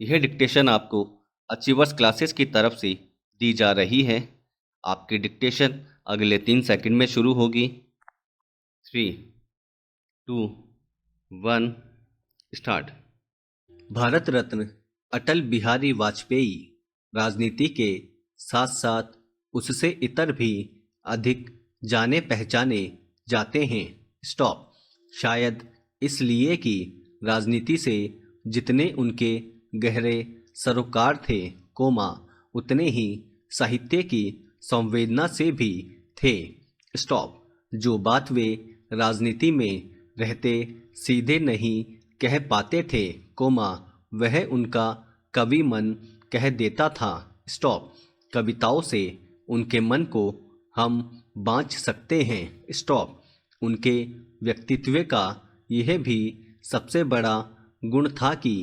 यह डिक्टेशन आपको achievers classes की तरफ से दी जा रही है। आपकी डिक्टेशन अगले 3 सेकंड में शुरू होगी। 3, 2, 1 स्टार्ट। भारत रत्न अटल बिहारी वाजपेयी राजनीति के साथ साथ उससे इतर भी अधिक जाने पहचाने जाते हैं। स्टॉप। शायद इसलिए कि राजनीति से जितने उनके गहरे सरोकार थे, कोमा, उतने ही साहित्य की संवेदना से भी थे। स्टॉप। जो बात वे राजनीति में रहते सीधे नहीं कह पाते थे, कोमा, वह उनका कवि मन कह देता था। स्टॉप। कविताओं से उनके मन को हम बांच सकते हैं। स्टॉप। उनके व्यक्तित्व का यह भी सबसे बड़ा गुण था कि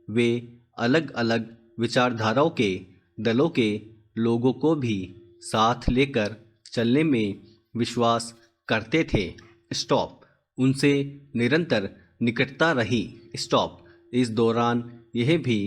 वे अलग अलग विचारधाराओं के दलों के लोगों को भी साथ लेकर चलने में विश्वास करते थे। स्टॉप। उनसे निरंतर निकटता रही। स्टॉप। इस दौरान यह भी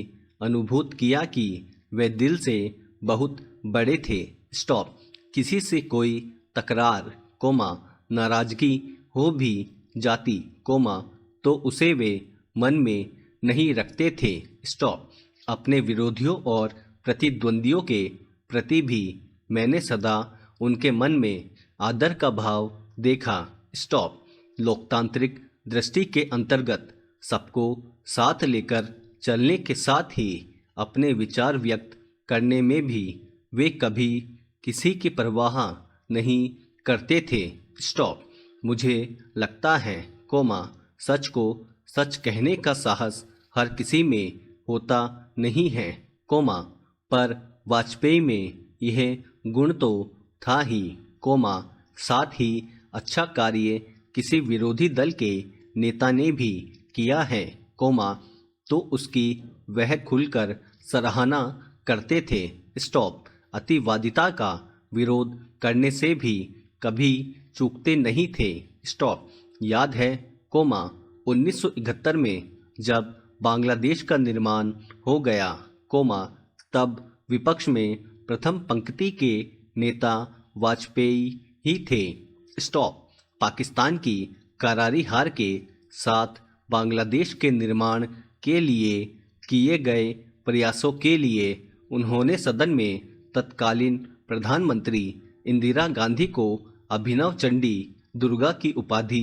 अनुभूत किया कि वे दिल से बहुत बड़े थे। स्टॉप। किसी से कोई तकरार, कोमा, नाराजगी हो भी जाती, कोमा, तो उसे वे मन में नहीं रखते थे। स्टॉप। अपने विरोधियों और प्रतिद्वंदियों के प्रति भी मैंने सदा उनके मन में आदर का भाव देखा। स्टॉप। लोकतांत्रिक दृष्टि के अंतर्गत सबको साथ लेकर चलने के साथ ही अपने विचार व्यक्त करने में भी वे कभी किसी की परवाह नहीं करते थे। स्टॉप। मुझे लगता है, कोमा, सच को सच कहने का साहस हर किसी में होता नहीं है, कोमा, पर वाजपेयी में यह गुण तो था ही, कोमा, साथ ही अच्छा कार्य किसी विरोधी दल के नेता ने भी किया है, कोमा, तो उसकी वह खुलकर सराहना करते थे। स्टॉप। अतिवादिता का विरोध करने से भी कभी चूकते नहीं थे। स्टॉप। याद है, कोमा, 1971 में जब बांग्लादेश का निर्माण हो गया, कोमा, तब विपक्ष में प्रथम पंक्ति के नेता वाजपेयी ही थे। स्टॉप। पाकिस्तान की करारी हार के साथ बांग्लादेश के निर्माण के लिए किए गए प्रयासों के लिए उन्होंने सदन में तत्कालीन प्रधानमंत्री इंदिरा गांधी को अभिनव चंडी दुर्गा की उपाधि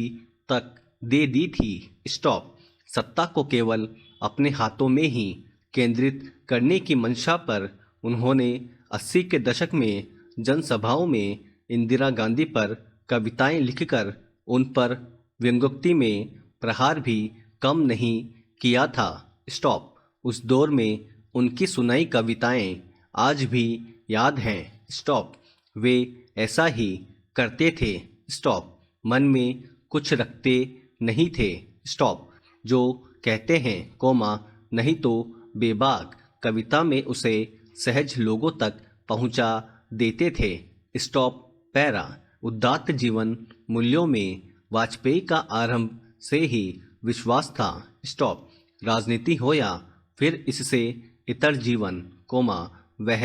तक दे दी थी। स्टॉप। सत्ता को केवल अपने हाथों में ही केंद्रित करने की मंशा पर उन्होंने 80 के दशक में जनसभाओं में इंदिरा गांधी पर कविताएं लिखकर उन पर व्यंग्योक्ति में प्रहार भी कम नहीं किया था। स्टॉप। उस दौर में उनकी सुनाई कविताएं आज भी याद हैं। स्टॉप। वे ऐसा ही करते थे। स्टॉप। मन में कुछ रखते नहीं थे। स्टॉप। जो कहते हैं, कोमा, नहीं तो बेबाक कविता में उसे सहज लोगों तक पहुंचा देते थे। स्टॉप। पैरा। उदात्त जीवन मूल्यों में वाजपेयी का आरंभ से ही विश्वास था। स्टॉप। राजनीति हो या फिर इससे इतर जीवन, कोमा, वह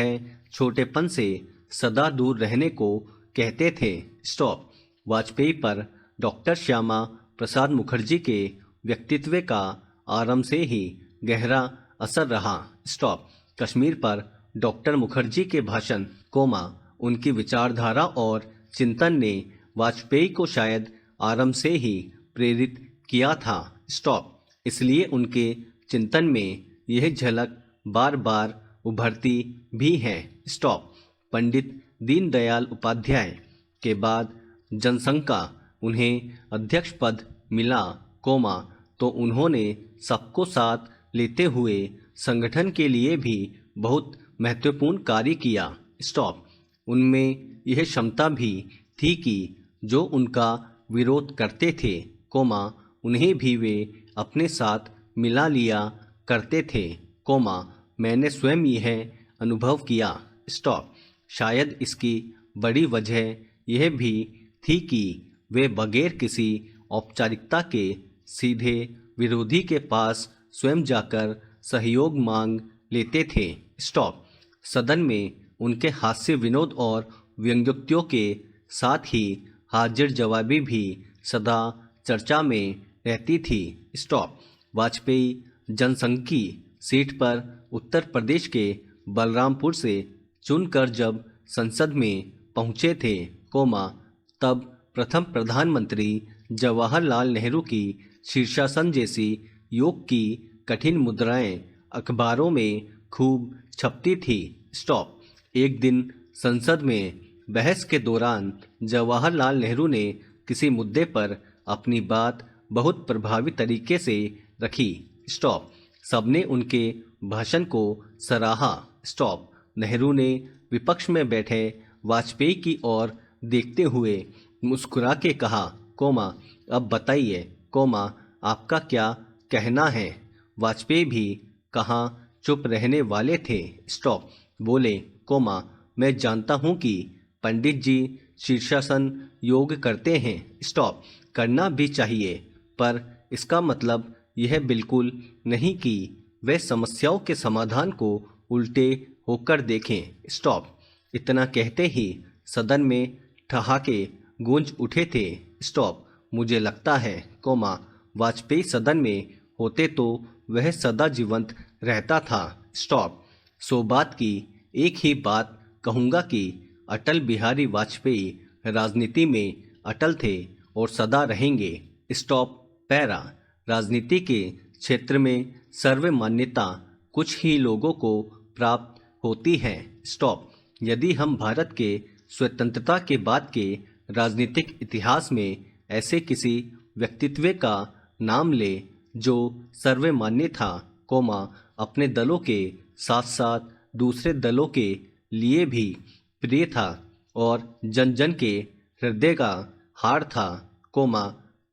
छोटेपन से सदा दूर रहने को कहते थे। स्टॉप। वाजपेयी पर डॉक्टर श्यामा प्रसाद मुखर्जी के व्यक्तित्व का आरंभ से ही गहरा असर रहा। स्टॉप। कश्मीर पर डॉक्टर मुखर्जी के भाषण, कोमा, उनकी विचारधारा और चिंतन ने वाजपेयी को शायद आरंभ से ही प्रेरित किया था। स्टॉप। इसलिए उनके चिंतन में यह झलक बार बार उभरती भी है। स्टॉप। पंडित दीनदयाल उपाध्याय के बाद जनसंघ का उन्हें अध्यक्ष पद मिला, कोमा, तो उन्होंने सबको साथ लेते हुए संगठन के लिए भी बहुत महत्वपूर्ण कार्य किया। स्टॉप। उनमें यह क्षमता भी थी कि जो उनका विरोध करते थे, कोमा, उन्हें भी वे अपने साथ मिला लिया करते थे, कोमा, मैंने स्वयं यह अनुभव किया। स्टॉप। शायद इसकी बड़ी वजह यह भी थी कि वे बगैर किसी औपचारिकता के सीधे विरोधी के पास स्वयं जाकर सहयोग मांग लेते थे। स्टॉप। सदन में उनके हास्य विनोद और व्यंग्योक्तियों के साथ ही हाजिर जवाबी भी सदा चर्चा में रहती थी। स्टॉप। वाजपेयी जनसंघ की सीट पर उत्तर प्रदेश के बलरामपुर से चुनकर जब संसद में पहुंचे थे, तब प्रथम प्रधानमंत्री जवाहरलाल नेहरू की शीर्षासन जैसी योग की कठिन मुद्राएं अखबारों में खूब छपती थी। स्टॉप। एक दिन संसद में बहस के दौरान जवाहरलाल नेहरू ने किसी मुद्दे पर अपनी बात बहुत प्रभावी तरीके से रखी। स्टॉप। सबने उनके भाषण को सराहा। स्टॉप। नेहरू ने विपक्ष में बैठे वाजपेयी की ओर देखते हुए मुस्कुरा के कहा, अब बताइए, आपका क्या कहना है। वाजपेयी भी कहाँ चुप रहने वाले थे। स्टॉप। बोले, मैं जानता हूँ कि पंडित जी शीर्षासन योग करते हैं। स्टॉप। करना भी चाहिए, पर इसका मतलब यह बिल्कुल नहीं कि वे समस्याओं के समाधान को उल्टे होकर देखें। स्टॉप। इतना कहते ही सदन में ठहाके गूंज उठे थे। स्टॉप। मुझे लगता है, वाजपेयी सदन में होते तो वह सदा जीवंत रहता था। स्टॉप। सो बात की एक ही बात कहूँगा कि अटल बिहारी वाजपेयी राजनीति में अटल थे और सदा रहेंगे। स्टॉप। पैरा। राजनीति के क्षेत्र में सर्वमान्यता कुछ ही लोगों को प्राप्त होती है। स्टॉप। यदि हम भारत के स्वतंत्रता के बाद के राजनीतिक इतिहास में ऐसे किसी व्यक्तित्व का नाम ले जो सर्वमान्य था, अपने दलों के साथ साथ दूसरे दलों के लिए भी प्रिय था और जन जन के हृदय का हार था,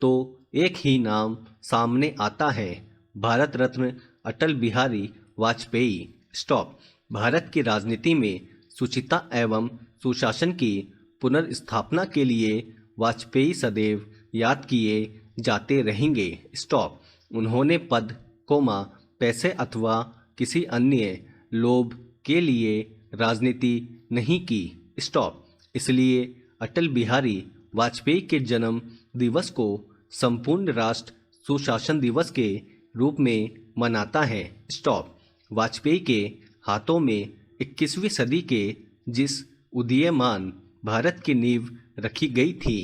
तो एक ही नाम सामने आता है, भारत रत्न अटल बिहारी वाजपेयी। स्टॉप। भारत की राजनीति में सुचिता एवं सुशासन की पुनर्स्थापना के लिए वाजपेयी सदैव याद किए जाते रहेंगे। स्टॉप। उन्होंने पद, पैसे अथवा किसी अन्य लोभ के लिए राजनीति नहीं की। स्टॉप। इसलिए अटल बिहारी वाजपेयी के जन्म दिवस को संपूर्ण राष्ट्र सुशासन दिवस के रूप में मनाता है। स्टॉप। वाजपेयी के हाथों में 21वीं सदी के जिस उदीयमान भारत की नींव रखी गई थी,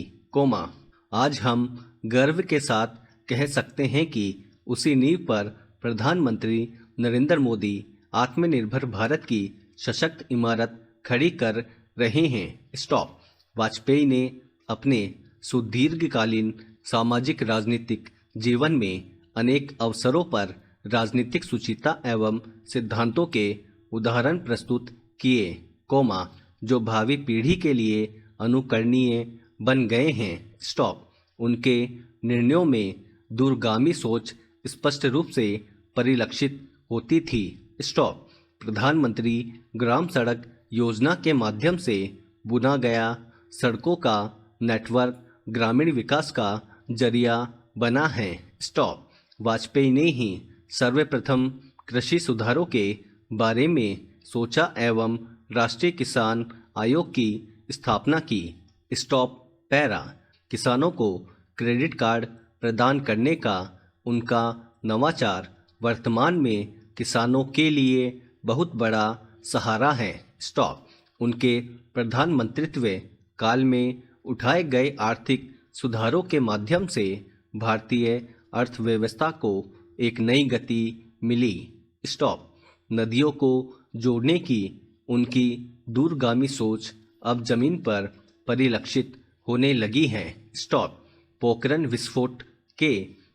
आज हम गर्व के साथ कह सकते हैं कि उसी नींव पर प्रधानमंत्री नरेंद्र मोदी आत्मनिर्भर भारत की सशक्त इमारत खड़ी कर रहे हैं। स्टॉप। वाजपेयी ने अपने सुदीर्घकालीन सामाजिक राजनीतिक जीवन में अनेक अवसरों पर राजनीतिक सुचिता एवं सिद्धांतों के उदाहरण प्रस्तुत किए, जो भावी पीढ़ी के लिए अनुकरणीय बन गए हैं। स्टॉप। उनके निर्णयों में दूरगामी सोच स्पष्ट रूप से परिलक्षित होती थी। स्टॉप। प्रधानमंत्री ग्राम सड़क योजना के माध्यम से बुना गया सड़कों का नेटवर्क ग्रामीण विकास का जरिया बना है। स्टॉप। वाजपेयी ने ही सर्वप्रथम कृषि सुधारों के बारे में सोचा एवं राष्ट्रीय किसान आयोग की स्थापना की। स्टॉप। पैरा। किसानों को क्रेडिट कार्ड प्रदान करने का उनका नवाचार वर्तमान में किसानों के लिए बहुत बड़ा सहारा है। स्टॉप। उनके प्रधानमंत्रित्व काल में उठाए गए आर्थिक सुधारों के माध्यम से भारतीय अर्थव्यवस्था को एक नई गति मिली। स्टॉप। नदियों को जोड़ने की उनकी दूरगामी सोच अब जमीन पर परिलक्षित होने लगी है। स्टॉप। पोखरण विस्फोट के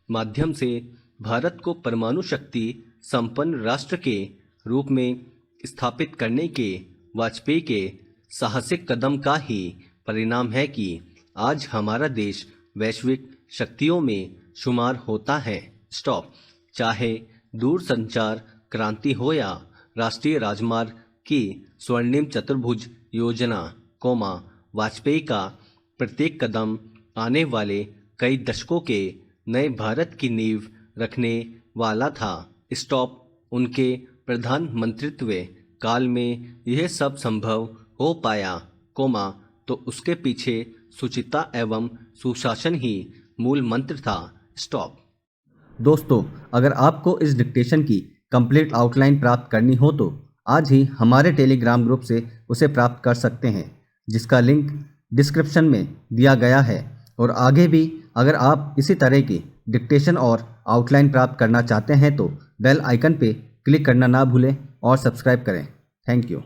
माध्यम से भारत को परमाणु शक्ति संपन्न राष्ट्र के रूप में स्थापित करने के वाजपेयी के साहसिक कदम का ही परिणाम है कि आज हमारा देश वैश्विक शक्तियों में शुमार होता है। स्टॉप। चाहे दूरसंचार क्रांति हो या राष्ट्रीय राजमार्ग की स्वर्णिम चतुर्भुज योजना, वाजपेयी का प्रत्येक कदम आने वाले कई दशकों के नए भारत की नींव रखने वाला था। स्टॉप। उनके प्रधानमंत्रित्व काल में यह सब संभव हो पाया, तो उसके पीछे शुचिता एवं सुशासन ही मूल मंत्र था। स्टॉप। दोस्तों, अगर आपको इस डिक्टेशन की कंप्लीट आउटलाइन प्राप्त करनी हो तो आज ही हमारे टेलीग्राम ग्रुप से उसे प्राप्त कर सकते हैं, जिसका लिंक डिस्क्रिप्शन में दिया गया है। और आगे भी अगर आप इसी तरह की डिक्टेशन और आउटलाइन प्राप्त करना चाहते हैं तो बेल आइकन पे क्लिक करना ना भूलें और सब्सक्राइब करें। Thank you.